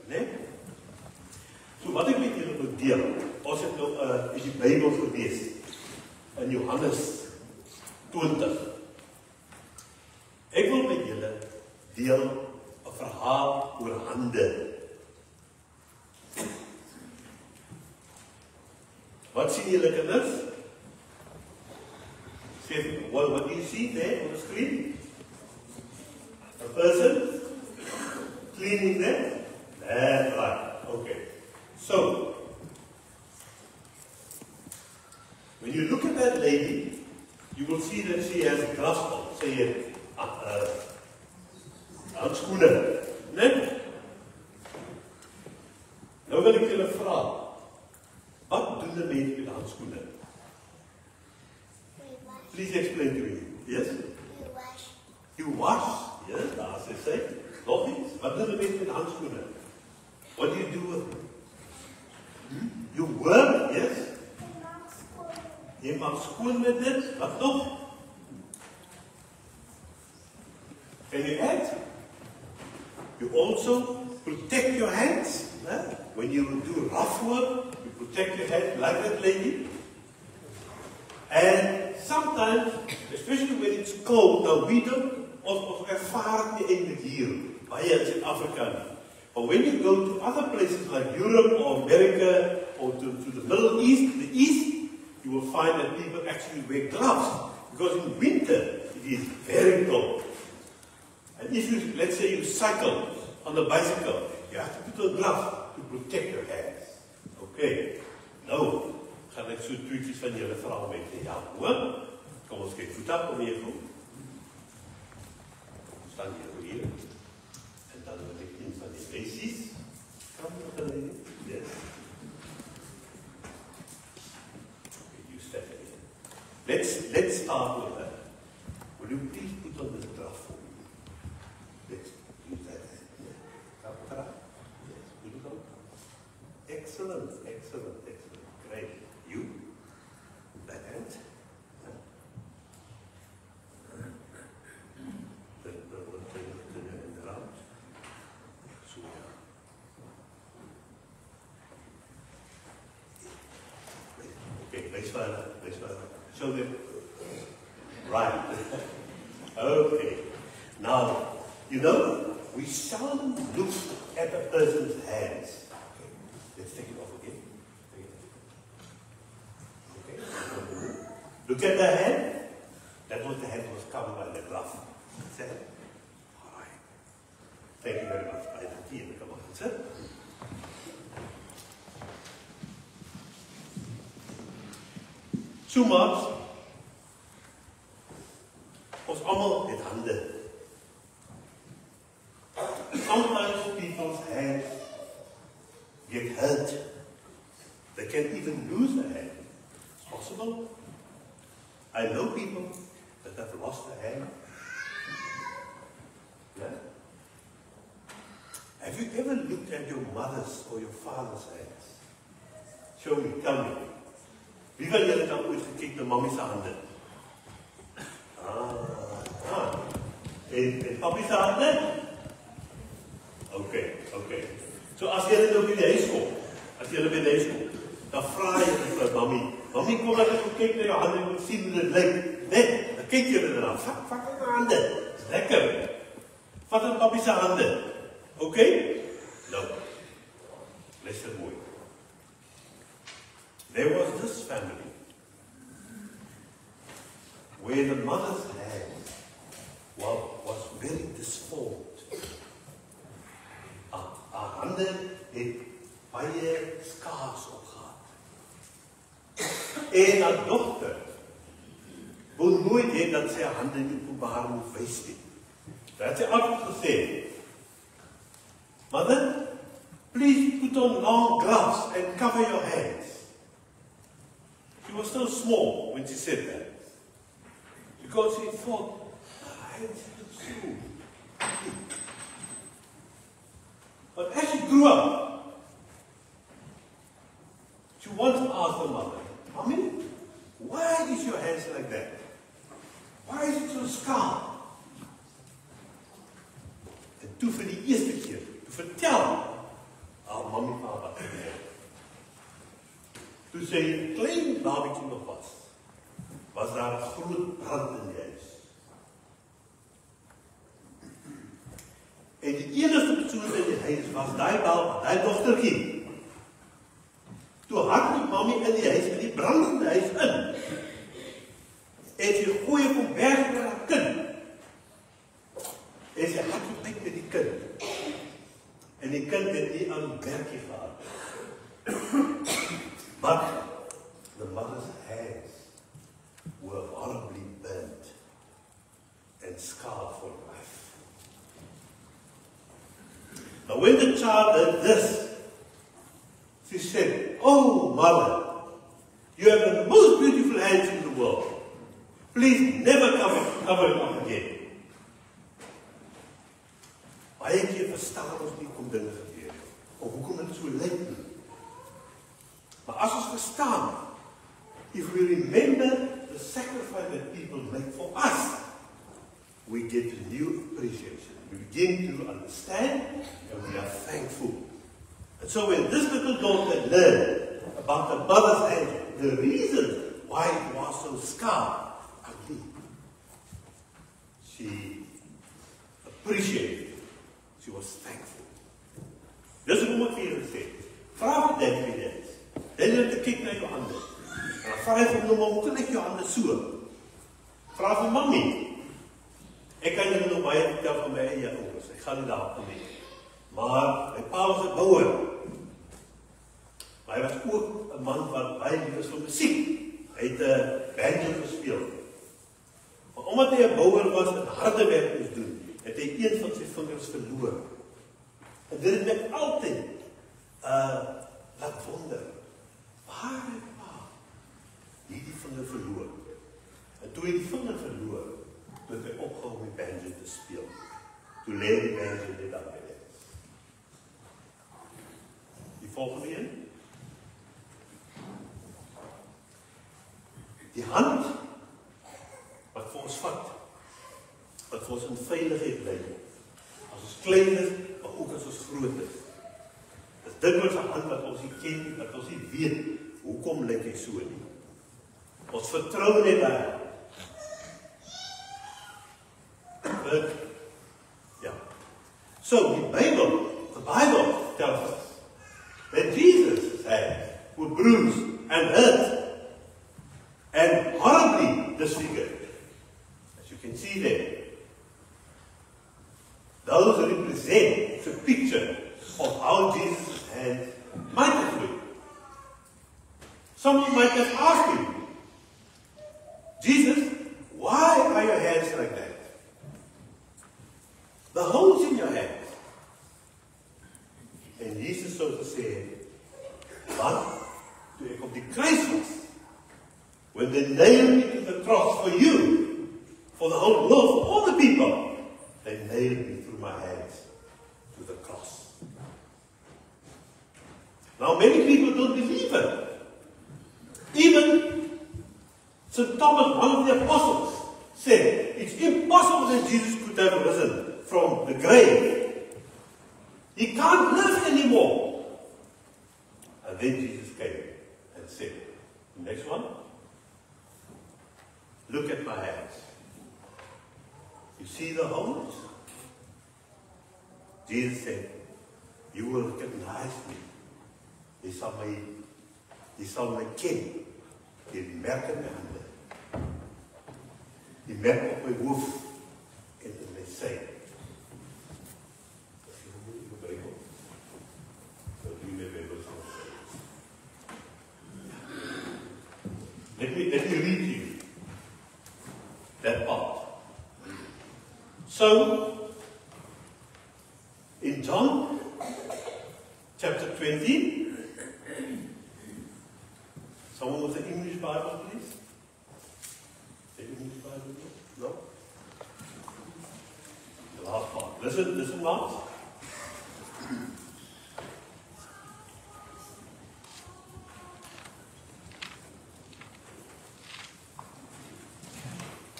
né? So wat ek met julle wil deel, ons het nou in die Bybel gelees, in Johannes 20. Ek wil met julle deel 'n verhaal oor hande. Wat sien julle kinders? What do you see there on the screen? A person cleaning them? That's right. Okay. So, when you look at that lady, you will see that she has gloves on. Say handskoene. Net? Nou wil ek julle vra, wat doen 'n mens met handskoene? Please explain to me. Yes? You wash. You wash? Yes, daar sê sy. Nog iets? Wat doen 'n mens met handskoene? What do you do with them? You work? Yes? Jy maak skoon met dit. Wat nog? Can you add? You also protect your hands. When you do rough work, you protect your hands like that lady. And sometimes, especially when it's cold, now we don't ervaar het nie eintlik hier, baie in Suid-Afrika nie. But when you go to other places like Europe or America or to the Middle East, the East, you will find that people actually wear gloves. Because in winter, it is very cold. And if you, let's say you cycle on a bicycle, you have to put a glove to protect your hands. Okay. Nou, gaan ek so tweetjies van julle vra met ja, hoor. Kom ons kyk voet op om hier goed. Staan hier. En dan wil ek een van die basies. Kan nog geleden? Yes. Okay, you step in. Let's start with that. Will you please put on this glove for me? Let's use that hand. Yes. Put it on. Excellent. Great. You? That hand. Show them. Right. Okay. Now, you know, we seldom look at a person's hands. Okay. Let's take it off again. Okay. Look at the hand. That was the hand was covered by the glove. All right. Thank you very much. I have tea in the come on, sir. So much. Ons almal het hande. Sometimes people's hands get hurt. They can even lose a hand. It's possible. I know people that have lost a hand. Yeah? Have you ever looked at your mother's or your father's hands? Show me, tell me. Wie van julle het al ooit gekyk na mammie se hande? En papi se hande? Okay. So as julle nou by die huis kom, dan vra jy vir mammie, kom laat ek kyk na jou hande en sien hoe dit lyk. Net, dan kyk julle daarna. Vat my hande. Dis lekker. Vat aan papi se hande. Okay? Nou. Luister mooi. There was this family where the mother's hand was very disformed. Haar hande het baie skaars op gehad. En haar dogter wou nooit hê dat sy haar hande in openbaar moet wys nie. Dat sy altyd gesê, "Mother, please put on long gloves and cover your hands." She was so small when she said that. Because she thought, "My hands look so big." But as she grew up, she once asked her mother, "Mommy, why is your hands like that? Why is it so scarred?" En toe vir die eerste keer, toe vertel toe sy 'n klein babietjie nog was daar 'n groot brand in die huis. En die enigste persoon in die huis was daai dogtertjie. Toe hardloop mami in die huis, in die brandende huis in. En sy gooi hom weg met haar kind. En sy hardloop uit met die kind. En die kind het nie aan werkie gehad. But the mother's hands were horribly burnt and scarred for life. Now when the child heard this, she said, "Oh, mother, you have the most beautiful hands in the world. Please never cover it up again." Baie keer verstaan ons nie hoe dinge gebeur of hoekom dit so lyk nie. Maar as ons verstaan, if we remember the sacrifice that people make for us, we get a new appreciation. We begin to understand and we are thankful. And so when this little daughter learned about the mother's hand, the reason why it was so scarred, ugly, she appreciated it. She was thankful. Dis hoe moet jy sê. Vra vir dit wie dit is. Dan jy te kyk na jou hande. En dan vra jy vir hom, hoe kan ek jou hande so? Vra vir mami. Ek kan julle nog baie vertel van my eie ouers. Ek gaan nie daarop nie. Maar my pa was 'n bouer. Maar hy was ook 'n man wat baie lief is vir musiek. Hy het 'n banjo gespeel. Maar omdat hy 'n bouer was en harde werk moes doen, het hy een van sy vingers verloor. En dit het my altyd laat wonder, waar het pa hierdie vinger verloor? En toe hy die vinger verloor, toe het hy opgehou om die banjo te speel. Toe lê die banjo net daar by dit. Die volgende een. Die hand wat vir ons vat, wat vir ons in veiligheid lê. As ons klein is, maar ook as ons groot is. Dis dikwels 'n hand wat ons nie ken, wat ons nie weet, hoekom lyk hy so nie. Ons vertrou net daarin. Ja. So, the Bible tells us that Jesus' hands were bruised and hurt and horribly disfigured. As you can see there, those represent the picture of how Jesus' hands might have looked. Someone might have asked him, "Jesus, why are your hands like that? The holes in your hands." En Jesus sou gesê, "Want toe ek op die kruis was, when they nailed me to the cross for you, for the whole world, for all the people, they nailed me through my hands to the cross." Now many people don't believe it. Even St. Thomas, one of the apostles, said, it's impossible that Jesus could have risen from the grave. He can't live anymore. And then Jesus came and said, next one, look at my hands. You see the holes? Jesus said, you will recognize me. Jy sal my ken. Die merk in my hande. Die merk op my hoof en in my sy. Let me read you that part. So, in John chapter 20, someone with the English Bible, please? The English Bible, no? The last part. Listen, Mark.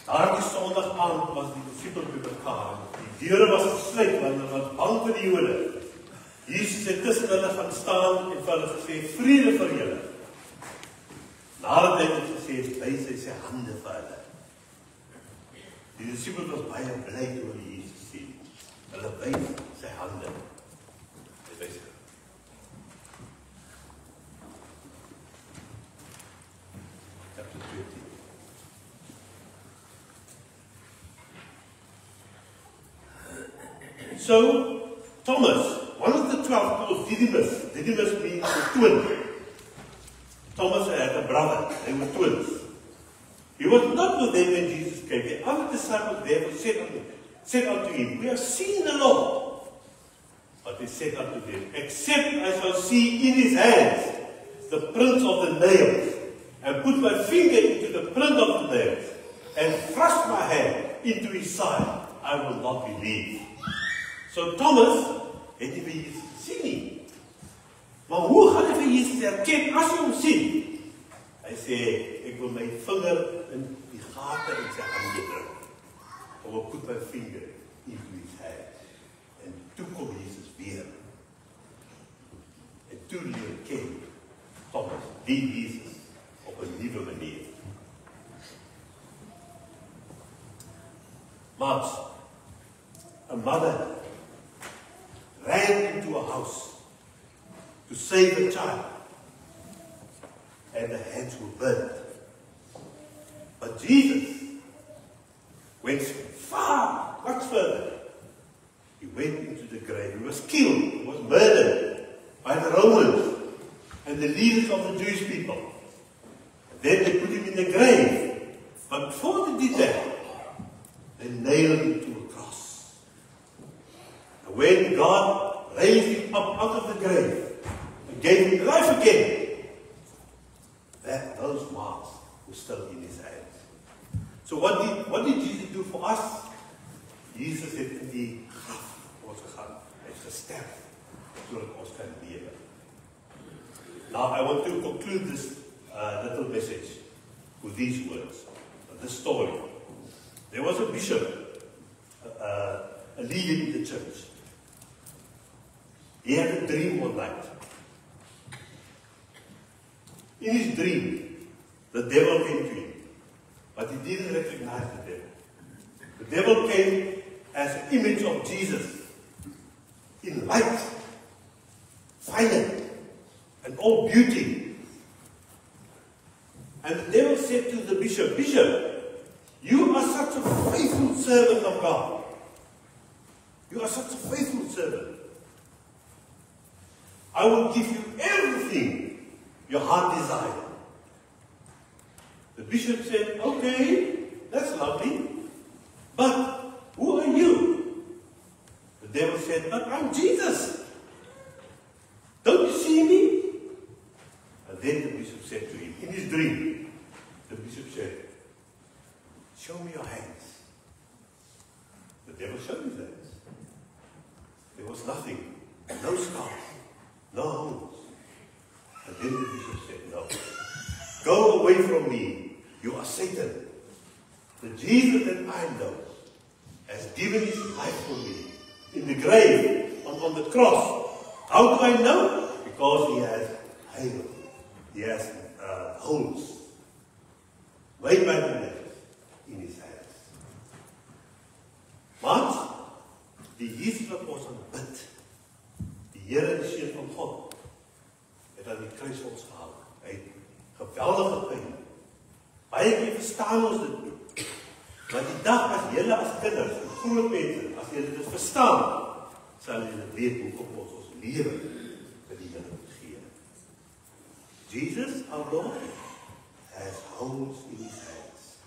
Daardie Sondag aand was die disippels bymekaar. Die deure was gesluit want hulle was bang vir die Jode. Jesus het tussen hulle gaan staan en vir hulle gesê, vrede vir julle. Daar het hy gesê, wys hy sy hande vir hulle. Die disciples was baie bly toe hulle Jesus sien. Hulle wys sy hande. Hy wys hy. Chapter 20. So, Thomas, one of the 12 called Didymus. Didymus means the twin. Thomas had a brother. They were twins. He was not with them when Jesus came. The other disciples therefore said unto him, we have seen the Lord. But he said unto them, except I shall see in his hands the prints of the nails, and put my finger into the print of the nails, and thrust my hand into his side, I will not believe. So Thomas het nie vir Jesus gesien nie. Maar hoe gaan hy vir Jesus herken as hy hom sien? Hy sê, ek wil my vinger in die gate in sy hande druk. Om ek put my finger into his hand. En toe kom Jesus weer. En toe leer ken Thomas die Jesus op 'n nuwe manier. Maar a mother ran into a house to save a child, and the hands were burnt. But Jesus went far, much further. He went into the grave. He was killed, he was murdered by the Romans and the leaders of the Jewish people. And then they put him in the grave. But before they did that, they nailed him to a cross. And when God raised him up out of the grave and gave him life again, those marks were still in his hands. So what did Jesus do for us? Jesus het in die graf ons gegaan. Hy het gesterf sodat ons kan lewe. Now I want to conclude this little message with these words, this story. There was a bishop, a leader in the church. He had a dream one night. In his dream, the devil came to him, but he didn't recognize the devil. The devil came as an image of Jesus, in light, fire, and all beauty. And the devil said to the bishop, Bishop, you are such a faithful servant of God. You are such a faithful servant. I will give you everything your heart desires. The bishop said, okay, that's lovely, but who are you? The devil said, but I'm Jesus. Don't you see me? And then the bishop said to him, in his dream, the bishop said, show me your hands. The devil showed his hands. There was nothing, no scars, no holes. And then the bishop said, no, go away from me. You are Satan. The Jesus that I know has given his life for me in the grave, on the cross. How do I know? Because he has hail. He has holes made by the nails in his hands. Maar die Jesus wat ons aanbid, die Here die Seun van God, het aan die kruis vir ons gehou. Hy het geweldige pyn. Baie keer verstaan ons dit nie. Maar die dag as julle as kinders, groot mense, as julle dit verstaan, sal julle weet hoekom ons lewe vir die Here moet gee. Jesus, our Lord, has holes in his hands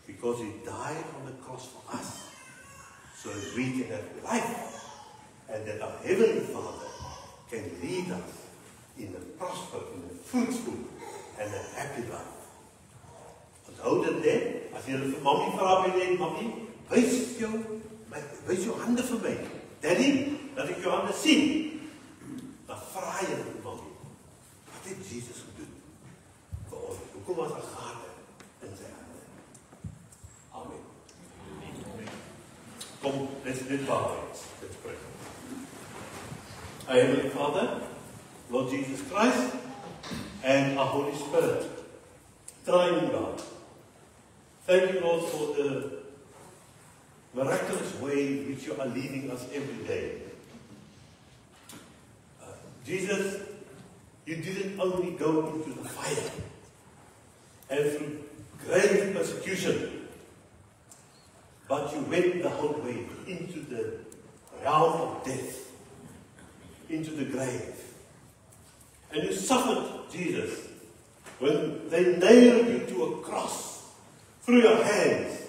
because he died on the cross for us, so that we can have life, and that our Heavenly Father can lead us in a prosperous, in a fruitful, and a happy life. Onthou dit net, as jy vir mommy vra by net, mommy, wys jou hande vir my. Daddy, dat ek jou hande sien. Dan vra jy vir mommy, wat het Jesus gedoen vir ons? Hoekom was daar gate in sy hande? Amen. Kom, let's bow our heads. Let's pray. Our Heavenly Father, Lord Jesus Christ, and our Holy Spirit, Triune God. Thank you, Lord, for the miraculous way in which you are leading us every day. Jesus, you didn't only go into the fire and through grave persecution, but you went the whole way into the realm of death, into the grave. And you suffered, Jesus, when they nailed you to a cross through your hands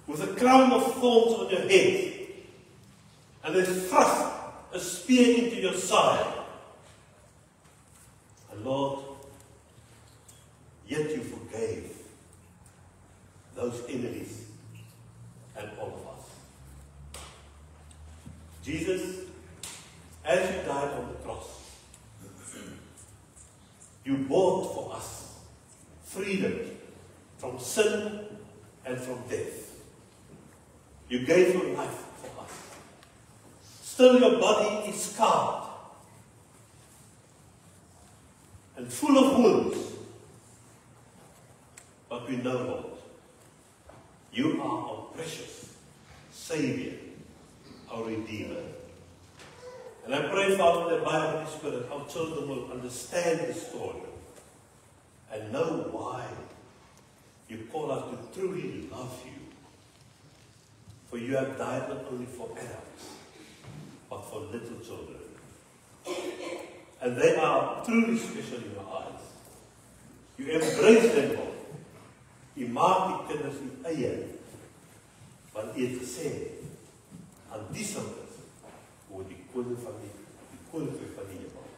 with a crown of thorns on your head, and they thrust a spear into your side. And Lord, yet you forgave those enemies and all of us. Jesus, as you died on the cross, you bought for us freedom from sin and from death. You gave your life for us. Still your body is scarred and full of wounds. But we know, Lord, you are our precious Savior, our Redeemer. And I pray, Father, that by the Holy Spirit, our children will understand this story and know why you call us to truly love you. For you have died not only for adults, but for little children. And they are truly special in your eyes. You embrace them, Lord. U maak die kinders u eie. Want u het gesê, aan die kinders word die koning van die koninkryk van die hemel.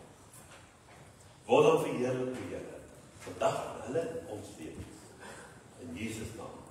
Word dan verheerlik, Here, vandag in hulle en ons lewens. In Jesus naam.